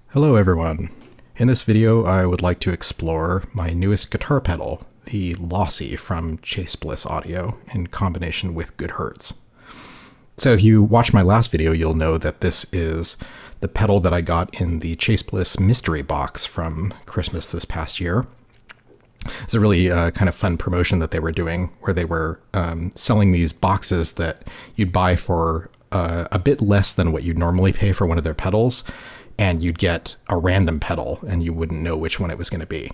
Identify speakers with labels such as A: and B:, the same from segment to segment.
A: Hello everyone. In this video I would like to explore my newest guitar pedal, the Lossy from Chase Bliss Audio in combination with Good Hertz. So if you watched my last video, you'll know that this is the pedal that I got in the Chase Bliss Mystery Box from Christmas this past year. It's a really kind of fun promotion that they were doing, where they were selling these boxes that you'd buy for a bit less than what you'd normally pay for one of their pedals, and you'd get a random pedal and you wouldn't know which one it was going to be.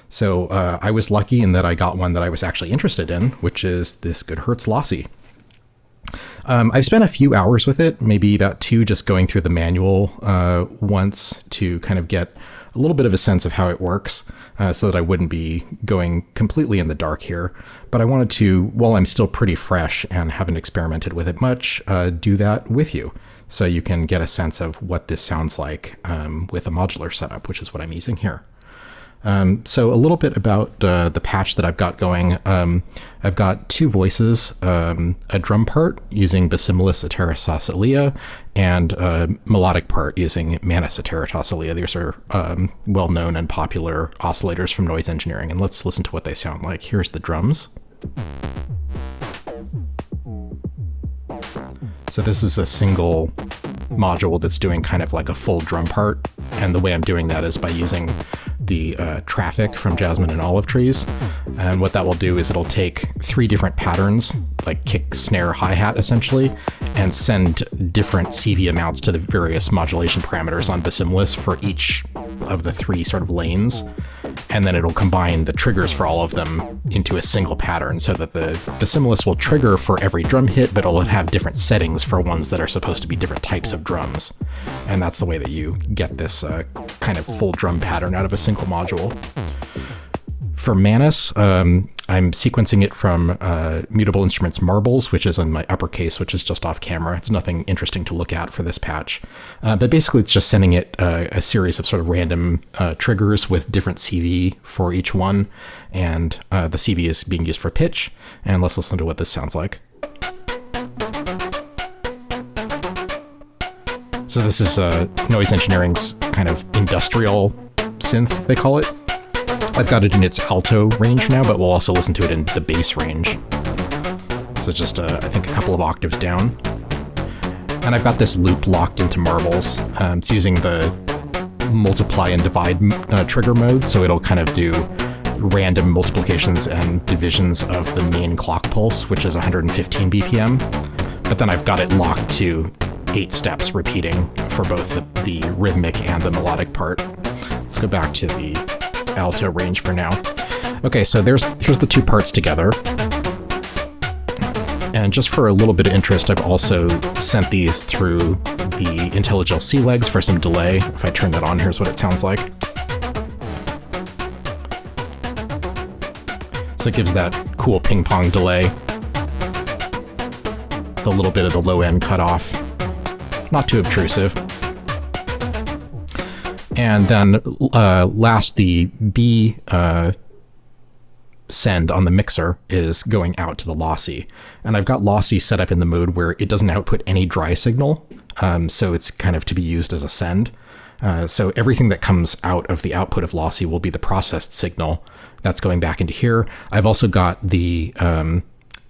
A: So I was lucky in that I got one that I was actually interested in, which is this Good Hertz Lossy. I've spent a few hours with it, maybe about 2, just going through the manual once to kind of get a little bit of a sense of how it works, so that I wouldn't be going completely in the dark here. But I wanted to, while I'm still pretty fresh and haven't experimented with it much, do that with you, so you can get a sense of what this sounds like with a modular setup, which is what I'm using here. So a little bit about the patch that I've got going. I've got 2 voices, a drum part using Basimilus Aterasosilia, and a melodic part using Manus Aterasosilia. These are well-known and popular oscillators from noise engineering, and let's listen to what they sound like. Here's the drums. So this is a single module that's doing kind of like a full drum part, and the way I'm doing that is by using the traffic from Jasmine and Olive Trees. And what that will do is it'll take 3 different patterns, like kick, snare, hi-hat essentially, and send different CV amounts to the various modulation parameters on Basimilus for each of the 3 sort of lanes. And then it'll combine the triggers for all of them into a single pattern, so that the Basimilus will trigger for every drum hit, but it'll have different settings for ones that are supposed to be different types of drums. And that's the way that you get this kind of full drum pattern out of a single module. For Manus, I'm sequencing it from Mutable Instruments Marbles, which is in my uppercase, which is just off camera. It's nothing interesting to look at for this patch. But basically it's just sending it a series of sort of random triggers with different CV for each one. And the CV is being used for pitch. And let's listen to what this sounds like. So this is noise engineering's kind of industrial synth, they call it. I've got it in its alto range now, but we'll also listen to it in the bass range. So just, I think, a couple of octaves down. And I've got this loop locked into Marbles. It's using the multiply and divide trigger mode, so it'll kind of do random multiplications and divisions of the main clock pulse, which is 115 BPM. But then I've got it locked to 8 steps repeating for both the rhythmic and the melodic part. Let's go back to the alto range for now. Okay, so here's the 2 parts together. And just for a little bit of interest, I've also sent these through the IntelliGel C legs for some delay. If I turn that on, here's what it sounds like. So it gives that cool ping pong delay. The little bit of the low end cut off. Not too obtrusive. And then last, the B send on the mixer is going out to the Lossy. And I've got Lossy set up in the mode where it doesn't output any dry signal, so it's kind of to be used as a send. So everything that comes out of the output of Lossy will be the processed signal. That's going back into here. I've also got the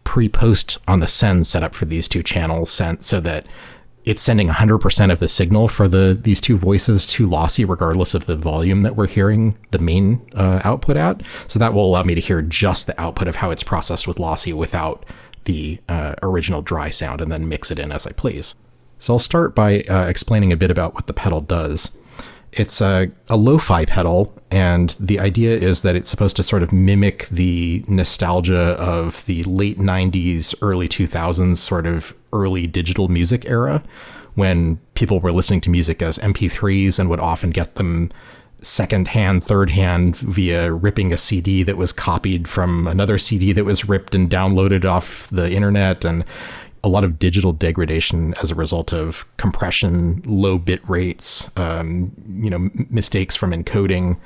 A: pre-post on the send set up for these 2 channels sent so that it's sending 100% of the signal for these 2 voices to Lossy, regardless of the volume that we're hearing the main output at. So that will allow me to hear just the output of how it's processed with Lossy without the original dry sound, and then mix it in as I please. So I'll start by explaining a bit about what the pedal does. It's a lo-fi pedal, and the idea is that it's supposed to sort of mimic the nostalgia of the late 90s, early 2000s sort of early digital music era, when people were listening to music as MP3s and would often get them second-hand, third-hand via ripping a CD that was copied from another CD that was ripped and downloaded off the internet, and a lot of digital degradation as a result of compression, low bit rates, mistakes from encoding,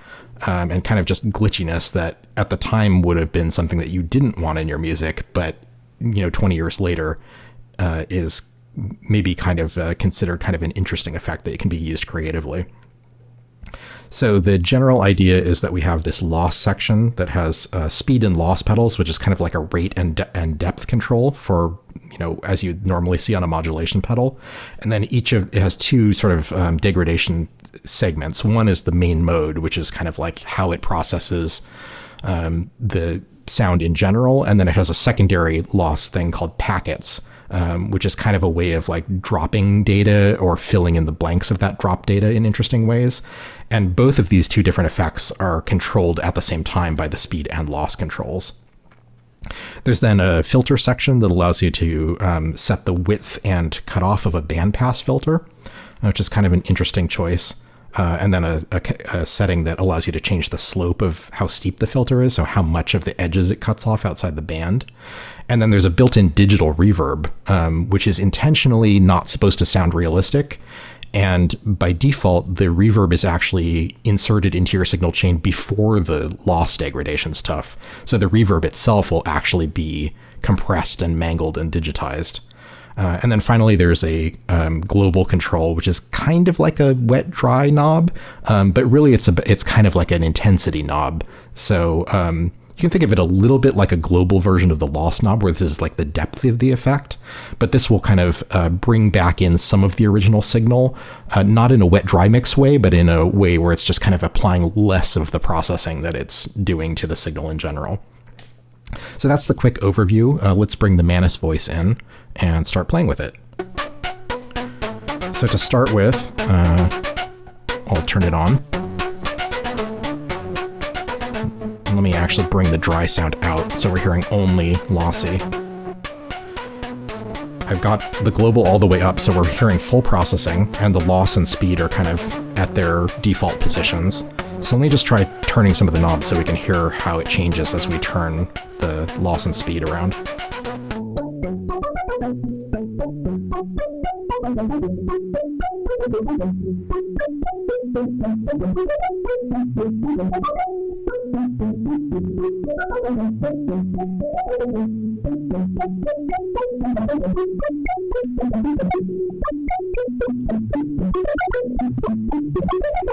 A: and kind of just glitchiness that at the time would have been something that you didn't want in your music, but 20 years later is maybe kind of considered kind of an interesting effect that can be used creatively. So the general idea is that we have this loss section that has speed and loss pedals, which is kind of like a rate and depth control for, as you normally see on a modulation pedal. And then it has two sort of degradation segments. One is the main mode, which is kind of like how it processes the sound in general. And then it has a secondary loss thing called packets, which is kind of a way of like dropping data or filling in the blanks of that drop data in interesting ways. And both of these two different effects are controlled at the same time by the speed and loss controls. There's then a filter section that allows you to set the width and cutoff of a bandpass filter, which is kind of an interesting choice. And then a setting that allows you to change the slope of how steep the filter is, so how much of the edges it cuts off outside the band. And then there's a built-in digital reverb, which is intentionally not supposed to sound realistic. And by default, the reverb is actually inserted into your signal chain before the loss degradation stuff. So the reverb itself will actually be compressed and mangled and digitized. And then finally, there's a global control, which is kind of like a wet-dry knob, but really it's kind of like an intensity knob. So you can think of it a little bit like a global version of the loss knob, where this is like the depth of the effect. But this will kind of bring back in some of the original signal, not in a wet-dry mix way, but in a way where it's just kind of applying less of the processing that it's doing to the signal in general. So that's the quick overview. Let's bring the Manus voice in and start playing with it. So to start with, I'll turn it on. And let me actually bring the dry sound out so we're hearing only lossy. I've got the global all the way up, so we're hearing full processing, and the loss and speed are kind of at their default positions. So let me just try turning some of the knobs so we can hear how it changes as we turn the loss and speed around.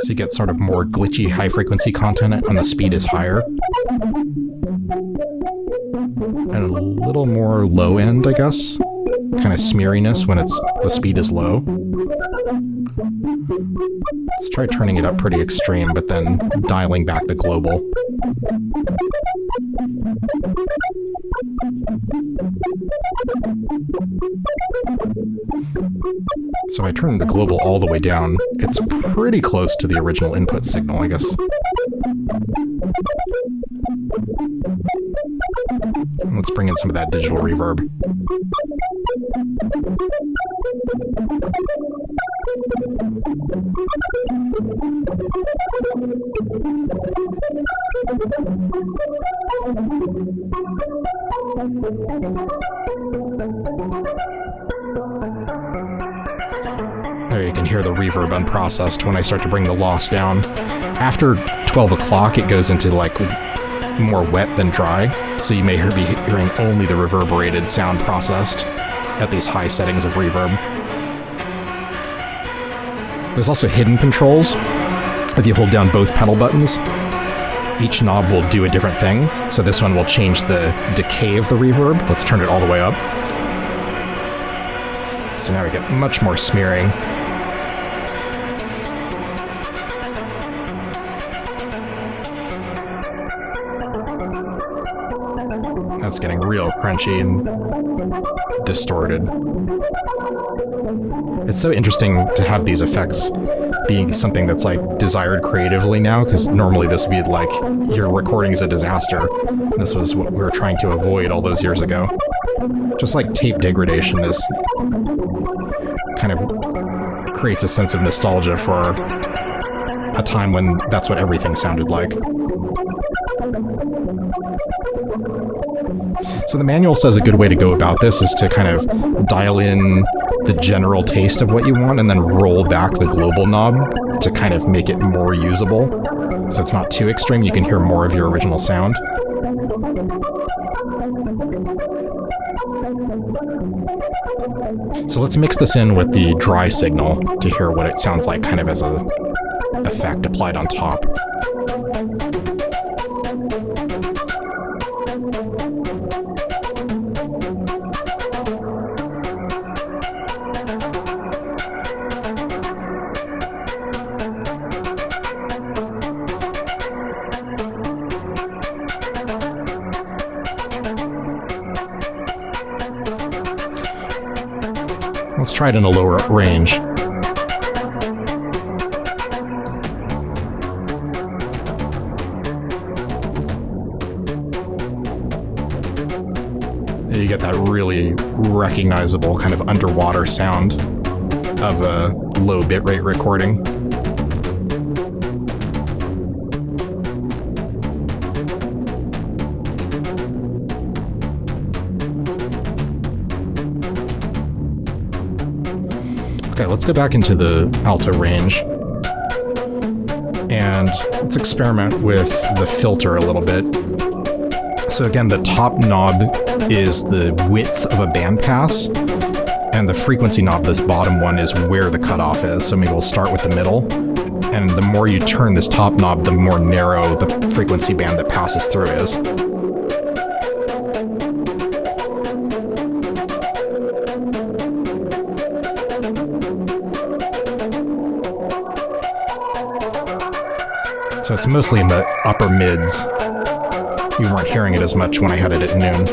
A: So you get sort of more glitchy high frequency content when the speed is higher. And a little more low end, I guess. Kind of smeariness when the speed is low. Let's try turning it up pretty extreme, but then dialing back the global. So I turned the global all the way down. It's pretty close to the original input signal, I guess. Let's bring in some of that digital reverb. There you can hear the reverb unprocessed when I start to bring the loss down. After 12 o'clock, it goes into like more wet than dry, so you may be hearing only the reverberated sound processed at these high settings of reverb. There's also hidden controls. If you hold down both pedal buttons, each knob will do a different thing. So this one will change the decay of the reverb. Let's turn it all the way up. So now we get much more smearing. That's getting real crunchy and distorted. It's so interesting to have these effects being something that's like desired creatively now, because normally this would be like your recording is a disaster. This was what we were trying to avoid all those years ago. Just like tape degradation is kind of creates a sense of nostalgia for a time when that's what everything sounded like. So the manual says a good way to go about this is to kind of dial in the general taste of what you want and then roll back the global knob to kind of make it more usable. So it's not too extreme, you can hear more of your original sound. So let's mix this in with the dry signal to hear what it sounds like kind of as a effect applied on top. Let's try it in a lower range. You get that really recognizable kind of underwater sound of a low bitrate recording. Okay, let's go back into the alto range and let's experiment with the filter a little bit. So again, the top knob is the width of a bandpass, and the frequency knob, this bottom one, is where the cutoff is. So maybe we'll start with the middle, and the more you turn this top knob, the more narrow the frequency band that passes through is. So it's mostly in the upper mids. You weren't hearing it as much when I had it at noon.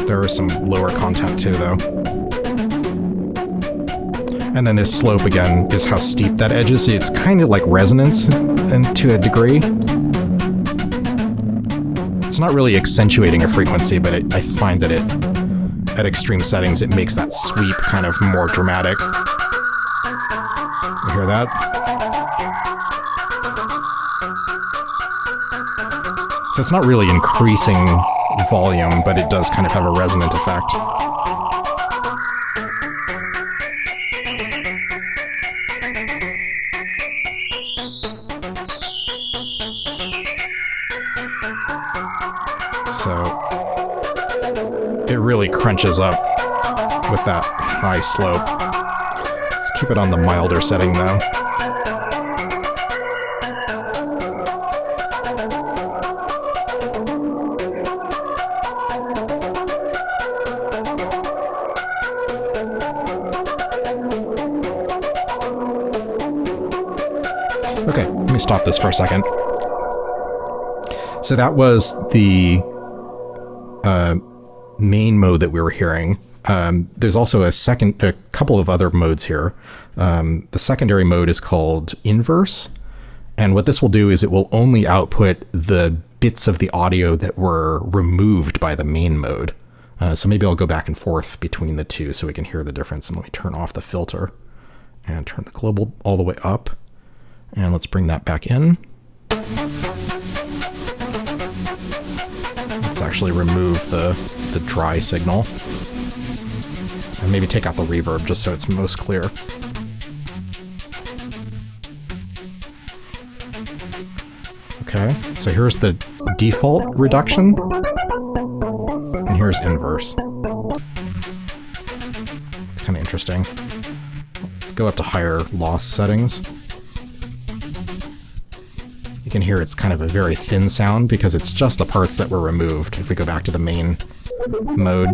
A: There was some lower content too, though. And then this slope, again, is how steep that edge is. It's kind of like resonance and to a degree. It's not really accentuating a frequency, but I find that at extreme settings, it makes that sweep kind of more dramatic. You hear that? So it's not really increasing volume, but it does kind of have a resonant effect. So it really crunches up with that high slope. Let's keep it on the milder setting though. Okay, let me stop this for a second. So that was the main mode that we were hearing. There's also a couple of other modes here. The secondary mode is called inverse, and what this will do is it will only output the bits of the audio that were removed by the main mode. So maybe I'll go back and forth between the two so we can hear the difference. And let me turn off the filter and turn the global all the way up. And let's bring that back in. Let's actually remove the dry signal. And maybe take out the reverb just so it's most clear. Okay, so here's the default reduction. And here's inverse. It's kind of interesting. Let's go up to higher loss settings. You can hear it's kind of a very thin sound because it's just the parts that were removed. If we go back to the main mode.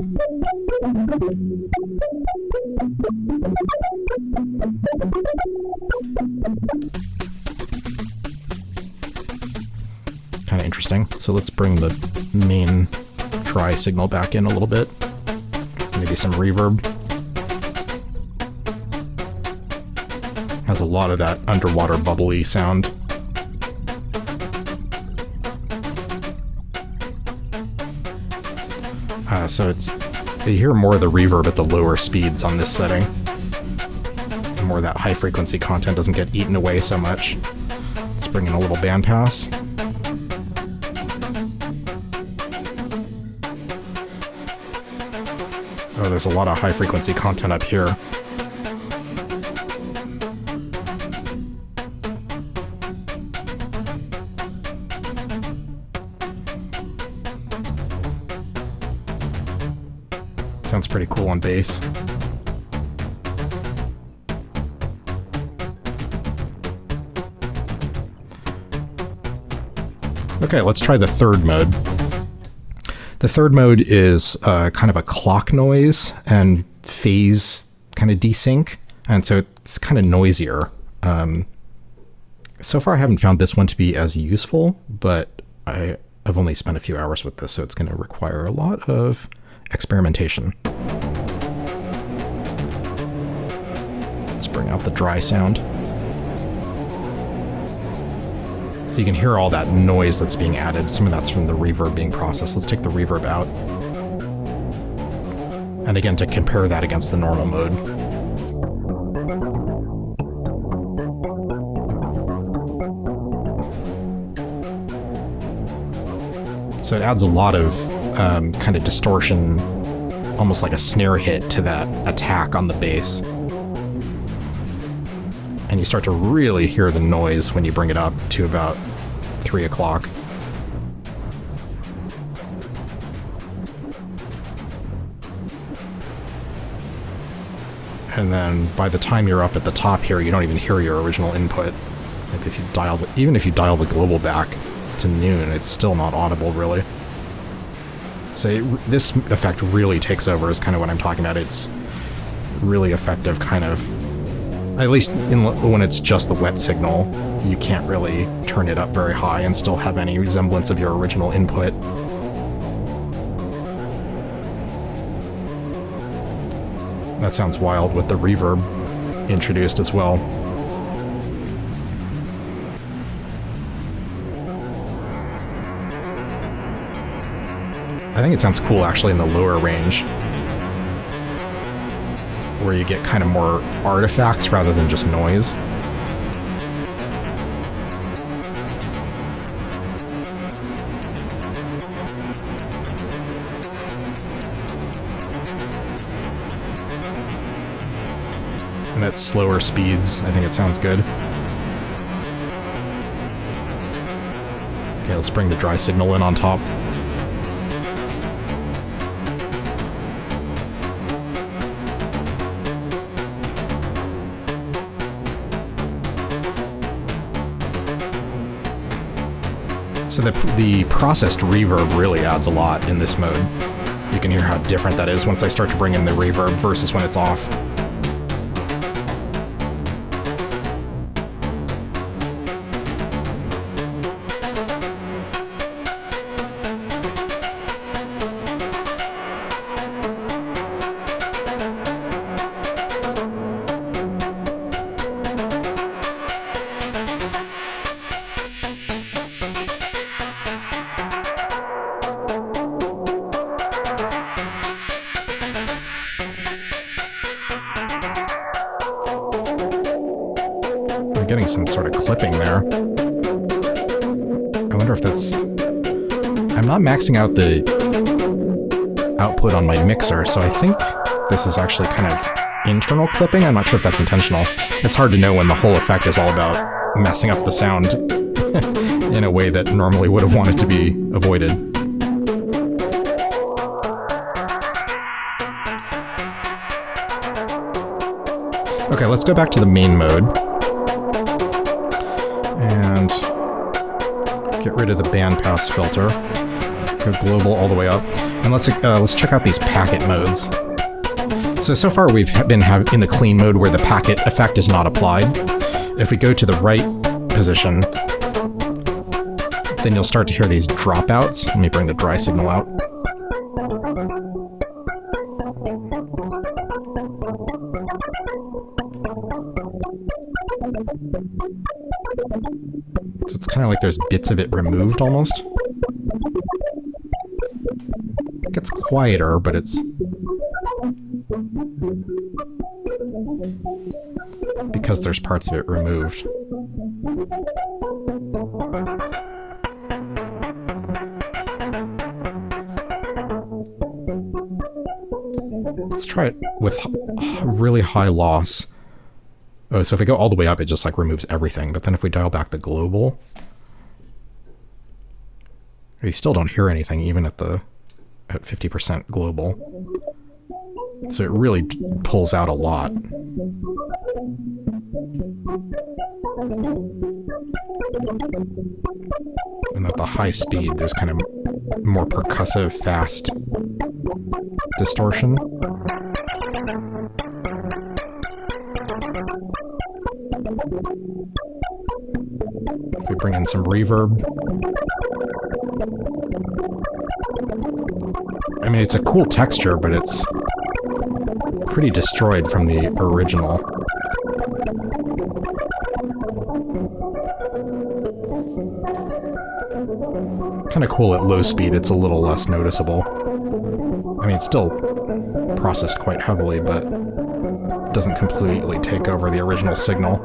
A: Kind of interesting. So let's bring the main dry signal back in a little bit. Maybe some reverb. Has a lot of that underwater bubbly sound. So you hear more of the reverb at the lower speeds on this setting. And more of that high frequency content doesn't get eaten away so much. Let's bring in a little bandpass. Oh, there's a lot of high frequency content up here. Sounds pretty cool on bass. Okay, let's try the third mode. The third mode is kind of a clock noise and phase kind of desync, and so it's kind of noisier. So far I haven't found this one to be as useful, but I've only spent a few hours with this, so it's going to require a lot of experimentation. Let's bring out the dry sound. So you can hear all that noise that's being added. Some of that's from the reverb being processed. Let's take the reverb out. And again, to compare that against the normal mode. So it adds a lot of kind of distortion, almost like a snare hit to that attack on the bass. And you start to really hear the noise when you bring it up to about 3 o'clock. And then by the time you're up at the top here, you don't even hear your original input. Like if you dial even if you dial the global back to noon, it's still not audible really. So this effect really takes over is kind of what I'm talking about. It's really effective kind of, at least when it's just the wet signal, you can't really turn it up very high and still have any resemblance of your original input. That sounds wild with the reverb introduced as well. I think it sounds cool actually in the lower range, where you get kind of more artifacts rather than just noise. And at slower speeds, I think it sounds good. Okay, let's bring the dry signal in on top. So the processed reverb really adds a lot in this mode. You can hear how different that is once I start to bring in the reverb versus when it's off. Getting some sort of clipping there. I wonder if that's... I'm not maxing out the output on my mixer, so I think this is actually kind of internal clipping. I'm not sure if that's intentional. It's hard to know when the whole effect is all about messing up the sound in a way that normally would have wanted to be avoided. Okay, let's go back to the main mode. And get rid of the bandpass filter. Go global all the way up. And let's check out these packet modes. So far we've been in the clean mode where the packet effect is not applied. If we go to the right position, then you'll start to hear these dropouts. Let me bring the dry signal out. So it's kind of like there's bits of it removed almost. It gets quieter, but it's... because there's parts of it removed. Let's try it with really high loss. Oh, so if we go all the way up, it just like removes everything. But then if we dial back the global, you still don't hear anything even at 50% global. So it really pulls out a lot. And at the high speed, there's kind of more percussive, fast distortion. If we bring in some reverb. I mean, it's a cool texture, but it's pretty destroyed from the original. Kind of cool at low speed, it's a little less noticeable. I mean, it's still processed quite heavily, but doesn't completely take over the original signal.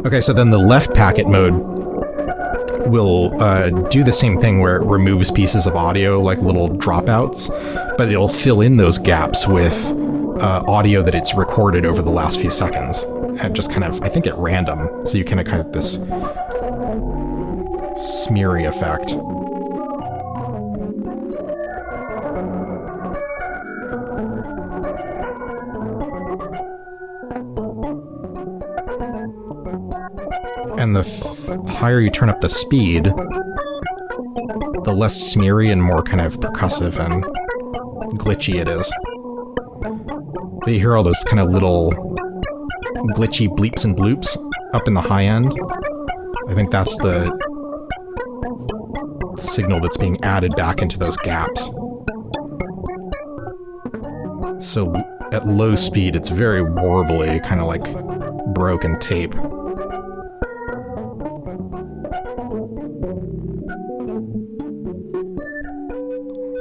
A: Okay, so then the left packet mode will do the same thing where it removes pieces of audio, like little dropouts, but it'll fill in those gaps with audio that it's recorded over the last few seconds. And just kind of, I think, at random, so you can kind of this smeary effect. And the higher you turn up the speed, the less smeary and more kind of percussive and glitchy it is. But you hear all those kind of little glitchy bleeps and bloops up in the high end. I think that's the signal that's being added back into those gaps. So at low speed, it's very warbly, kind of like broken tape.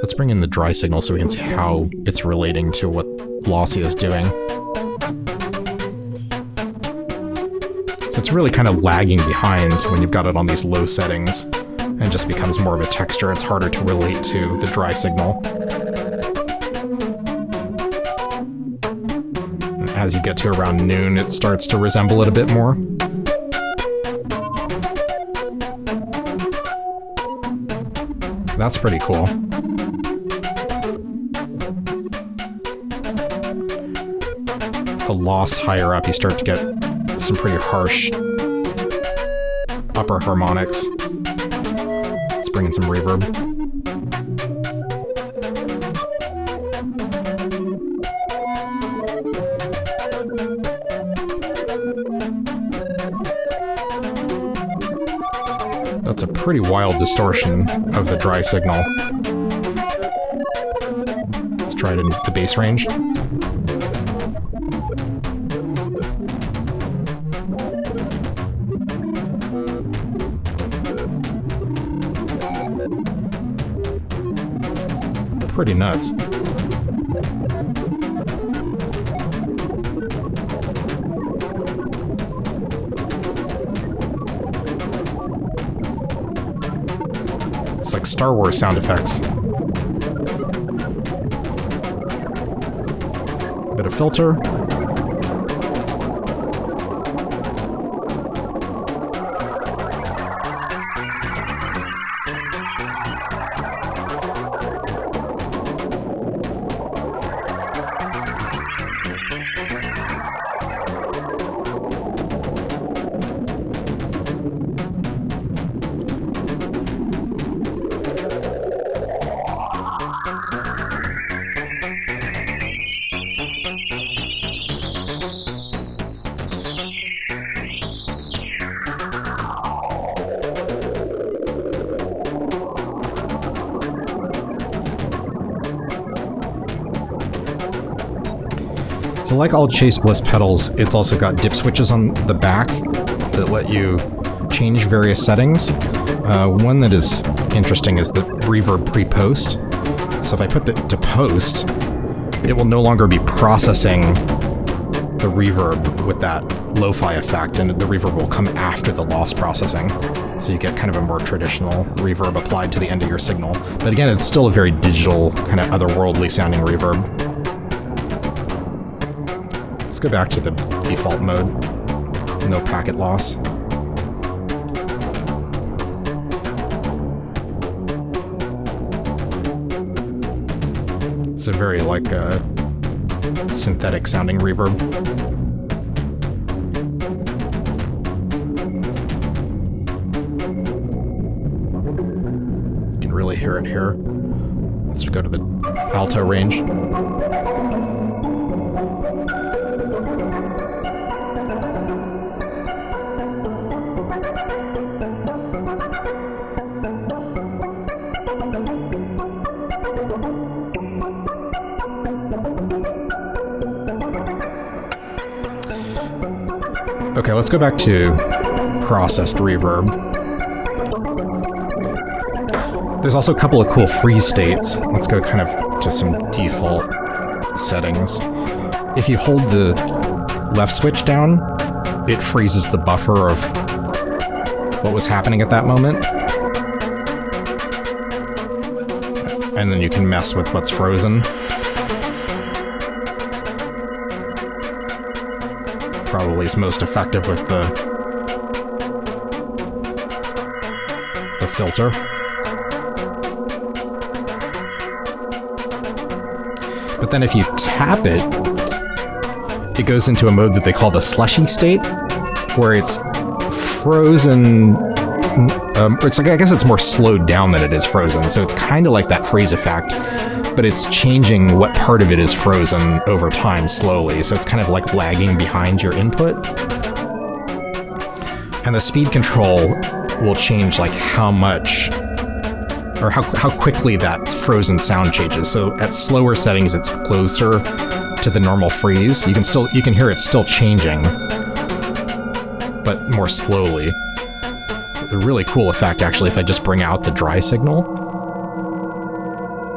A: Let's bring in the dry signal so we can see how it's relating to what Lossy is doing. So it's really kind of lagging behind when you've got it on these low settings, and it just becomes more of a texture. It's harder to relate to the dry signal. And as you get to around noon, it starts to resemble it a bit more. That's pretty cool. The loss higher up, you start to get some pretty harsh upper harmonics. Let's bring in some reverb. That's a pretty wild distortion of the dry signal. Let's try it in the bass range. Pretty nuts. It's like Star Wars sound effects. Bit of filter. So like all Chase Bliss pedals, it's also got dip switches on the back that let you change various settings. One that is interesting is the reverb pre-post. So if I put that to post, it will no longer be processing the reverb with that lo-fi effect, and the reverb will come after the loss processing. So you get kind of a more traditional reverb applied to the end of your signal. But again, it's still a very digital, kind of otherworldly sounding reverb. Let's go back to the default mode. No packet loss. It's a very like synthetic sounding reverb. really hear it here. Let's go to the alto range. Okay, let's go back to processed reverb. There's also a couple of cool freeze states. Let's go kind of to some default settings. If you hold the left switch down, it freezes the buffer of what was happening at that moment. And then you can mess with what's frozen. Probably is most effective with the filter. But then if you tap it, it goes into a mode that they call the Slushy state, where it's frozen. It's like, I guess it's more slowed down than it is frozen, so it's kind of like that freeze effect, but it's changing what part of it is frozen over time slowly, so it's kind of like lagging behind your input. And the speed control will change like how much, or how quickly that frozen sound changes. So at slower settings, it's closer to the normal freeze. You can hear it still changing, but more slowly. A really cool effect, actually, if I just bring out the dry signal.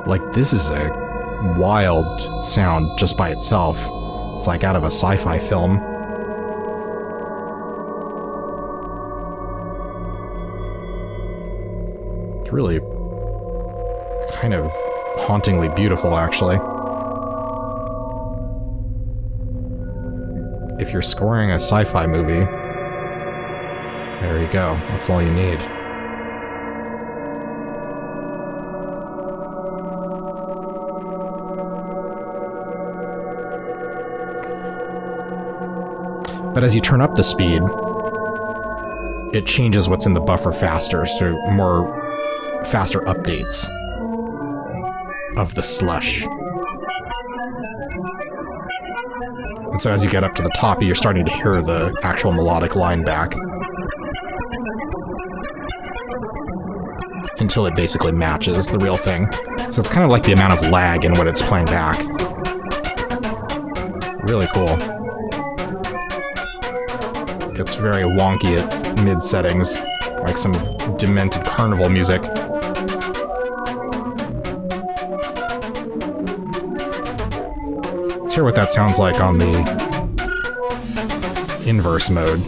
A: Like, this is a wild sound just by itself. It's like out of a sci-fi film. It's really kind of hauntingly beautiful, actually. If you're scoring a sci-fi movie, there you go. That's all you need. But as you turn up the speed, it changes what's in the buffer faster, so faster updates of the slush. And so as you get up to the top, you're starting to hear the actual melodic line back. Until it basically matches the real thing. So it's kind of like the amount of lag in what it's playing back. Really cool. Gets very wonky at mid settings, like some demented carnival music. Let's hear what that sounds like on the inverse mode.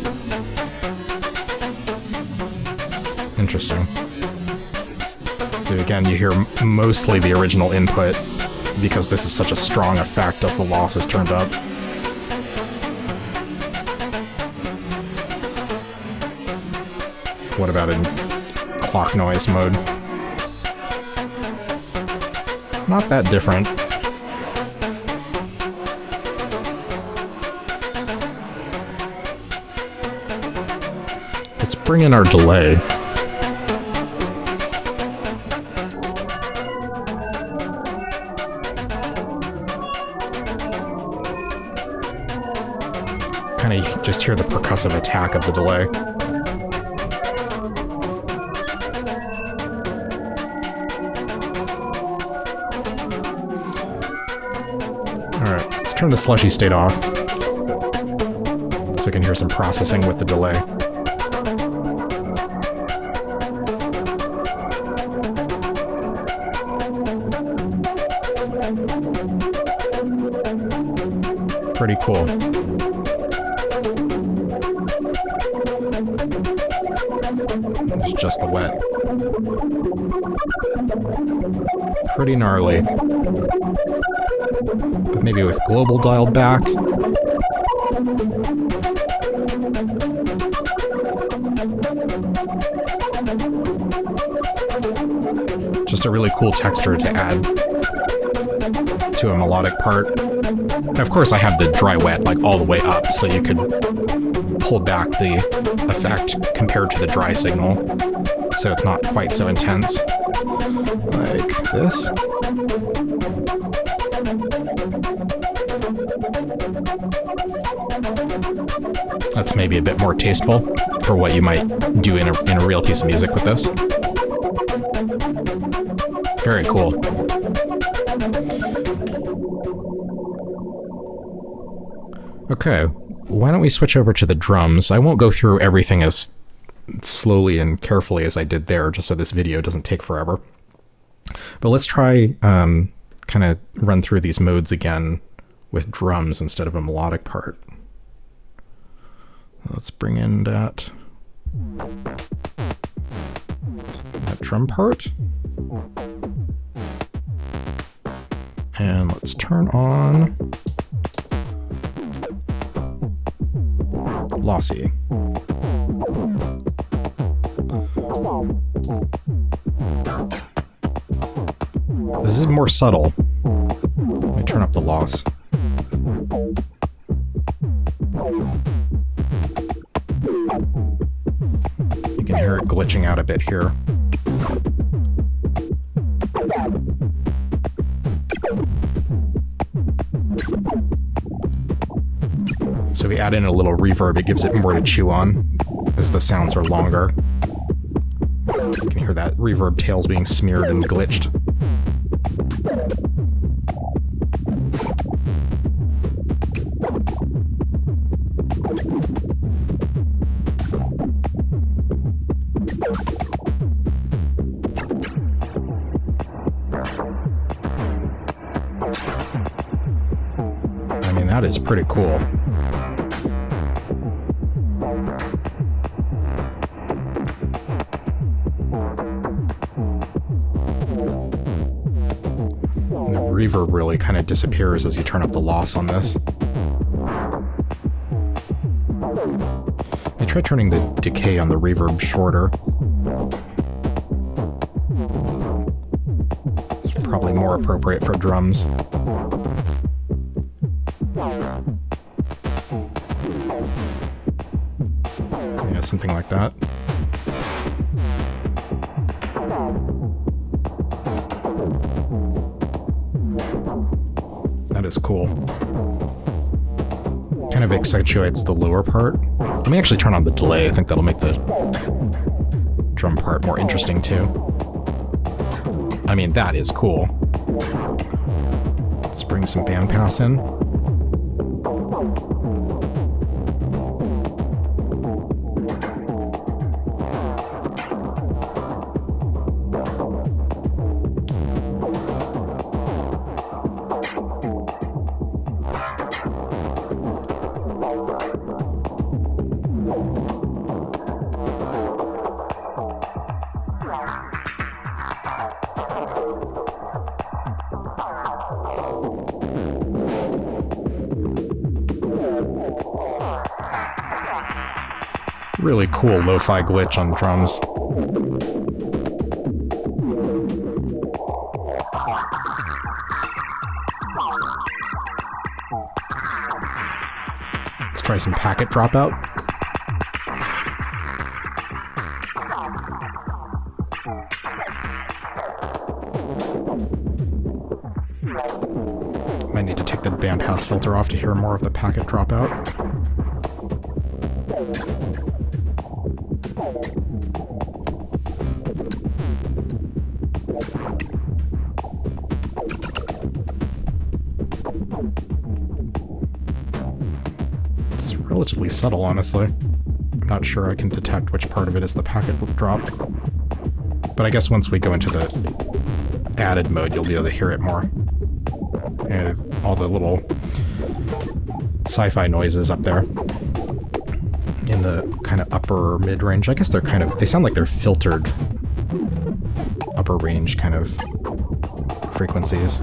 A: Interesting. So again, you hear mostly the original input because this is such a strong effect as the loss is turned up. What about in clock noise mode? Not that different. Let's bring in our delay. Kind of just hear the percussive attack of the delay. Alright, let's turn the slushy state off so we can hear some processing with the delay. Pretty cool. It's just the wet. Pretty gnarly. But maybe with global dialed back. Just a really cool texture to add to a melodic part. And of course I have the dry wet like all the way up, so you could pull back the effect compared to the dry signal, so it's not quite so intense. like this. That's maybe a bit more tasteful for what you might do in a real piece of music with this. Very cool. Okay, why don't we switch over to the drums? I won't go through everything as slowly and carefully as I did there, just so this video doesn't take forever. But let's try kind of run through these modes again with drums instead of a melodic part. Let's bring in that drum part. And let's turn on Lossy. This is more subtle. Let me turn up the loss. You can hear it glitching out a bit here. So we add in a little reverb, it gives it more to chew on as the sounds are longer. You can hear that reverb tails being smeared and glitched. I mean, that is pretty cool. Reverb really kind of disappears as you turn up the loss on this. I try turning the decay on the reverb shorter. It's probably more appropriate for drums. Yeah, something like that. That is cool. Kind of accentuates the lower part. Let me actually turn on the delay. I think that'll make the drum part more interesting too. I mean, that is cool. Let's bring some bandpass in. Really cool lo-fi glitch on drums. Let's try some packet dropout. Might need to take the bandpass filter off to hear more of the packet dropout. Relatively subtle, honestly. I'm not sure I can detect which part of it is the packet drop. But I guess once we go into the added mode, you'll be able to hear it more. And all the little sci-fi noises up there in the kind of upper mid-range. I guess they're kind of, they sound like they're filtered upper range kind of frequencies.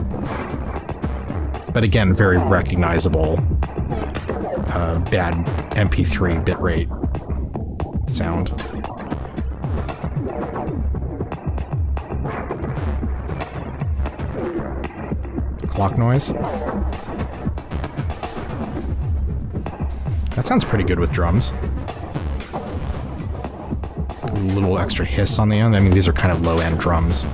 A: But again, very recognizable bad MP3 bitrate sound. Clock noise. That sounds pretty good with drums. A little extra hiss on the end. I mean, these are kind of low-end drums.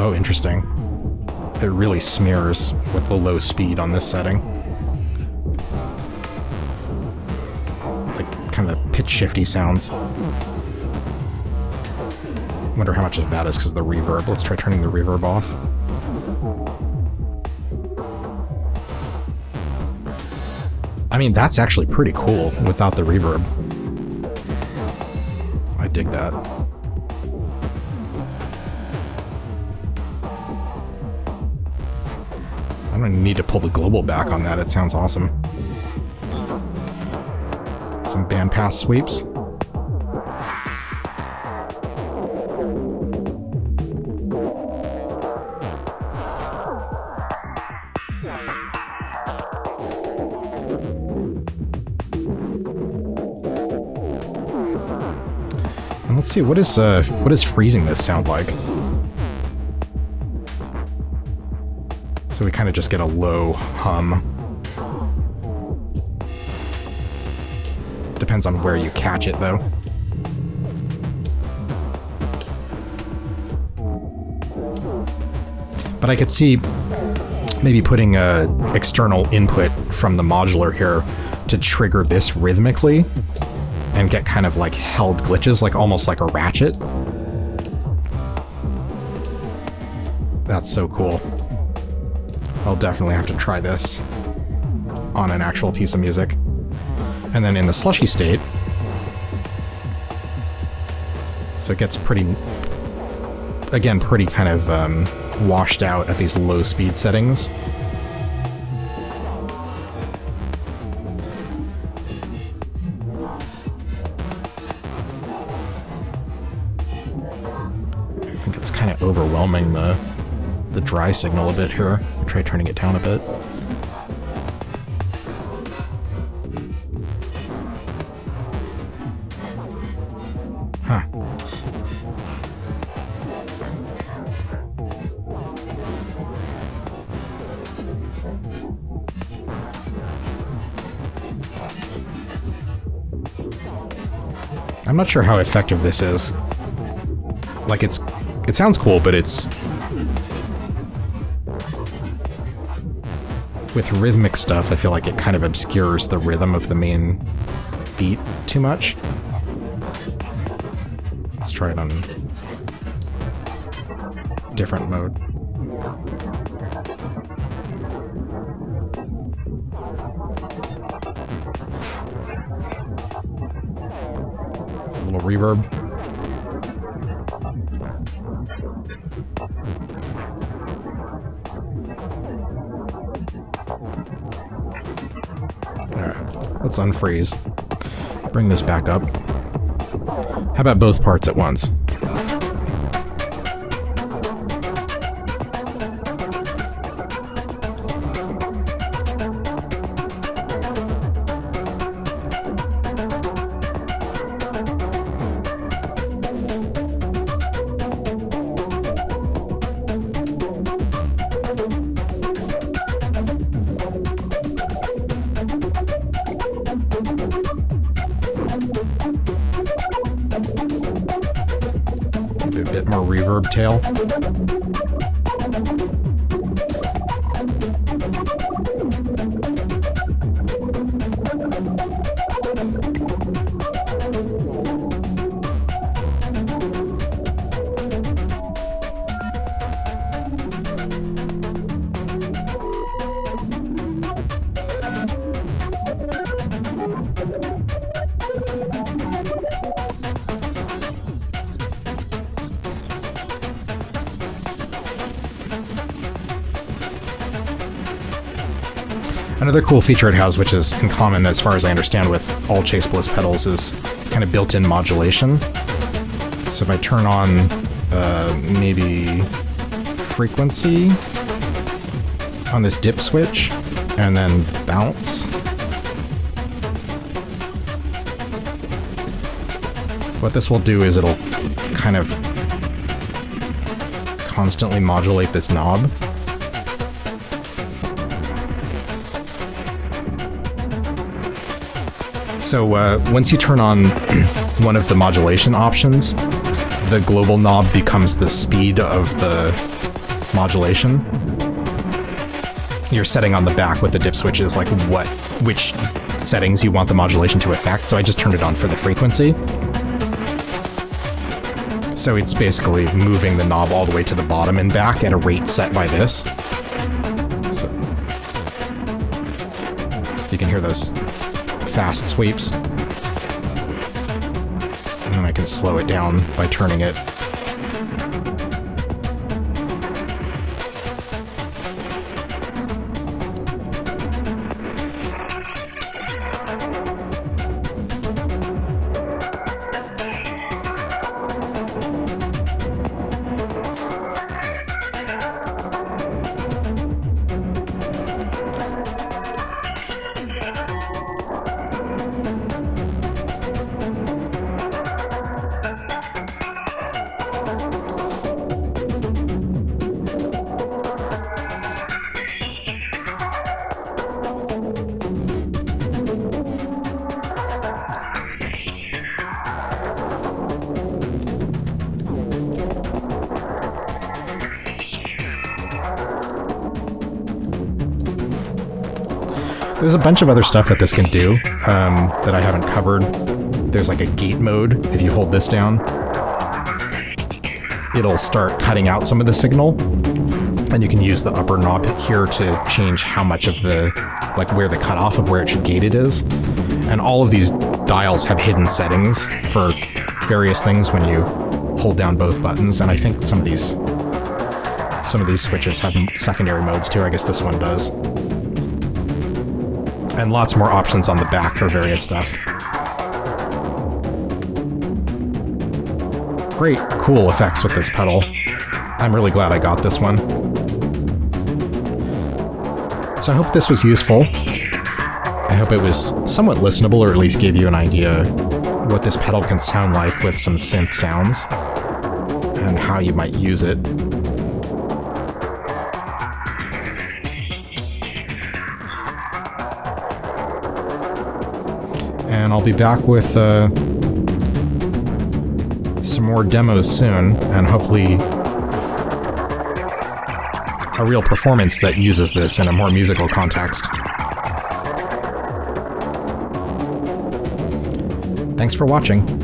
A: Oh, interesting. It really smears with the low speed on this setting. Like, kind of pitch shifty sounds. Wonder how much of that is because of the reverb. Let's try turning the reverb off. I mean, that's actually pretty cool without the reverb. I dig that. I don't need to pull the global back on that. It sounds awesome. Some bandpass sweeps. And let's see, what is freezing this sound like? So we kind of just get a low hum. Depends on where you catch it, though. But I could see maybe putting a external input from the modular here to trigger this rhythmically and get kind of like held glitches, like almost like a ratchet. That's so cool. I'll definitely have to try this on an actual piece of music. And then in the slushy state, so it gets pretty, again, pretty kind of washed out at these low speed settings. I think it's kind of overwhelming the dry signal a bit here. I'll try turning it down a bit. Huh. I'm not sure how effective this is. Like, it sounds cool, but it's... With rhythmic stuff, I feel like it kind of obscures the rhythm of the main beat too much. Let's try it on different mode. A little reverb. Let's unfreeze. Bring this back up. How about both parts at once? Reverb tail. Another cool feature it has, which is in common as far as I understand with all Chase Bliss pedals, is kind of built-in modulation. So if I turn on maybe frequency on this dip switch and then bounce, what this will do is it'll kind of constantly modulate this knob. So once you turn on one of the modulation options, the global knob becomes the speed of the modulation. You're setting on the back with the dip switches, like which settings you want the modulation to affect, so I just turned it on for the frequency. So it's basically moving the knob all the way to the bottom and back at a rate set by this. So you can hear those fast sweeps. And then I can slow it down by turning it. There's a bunch of other stuff that this can do that I haven't covered. There's like a gate mode. If you hold this down, it'll start cutting out some of the signal. And you can use the upper knob here to change how much of the, like where the cutoff of where it should gate it is. And all of these dials have hidden settings for various things when you hold down both buttons. And I think some of these switches have secondary modes too. I guess this one does. And lots more options on the back for various stuff. Great, cool effects with this pedal. I'm really glad I got this one. So I hope this was useful. I hope it was somewhat listenable, or at least gave you an idea what this pedal can sound like with some synth sounds and how you might use it. And I'll be back with some more demos soon, and hopefully a real performance that uses this in a more musical context. Thanks for watching.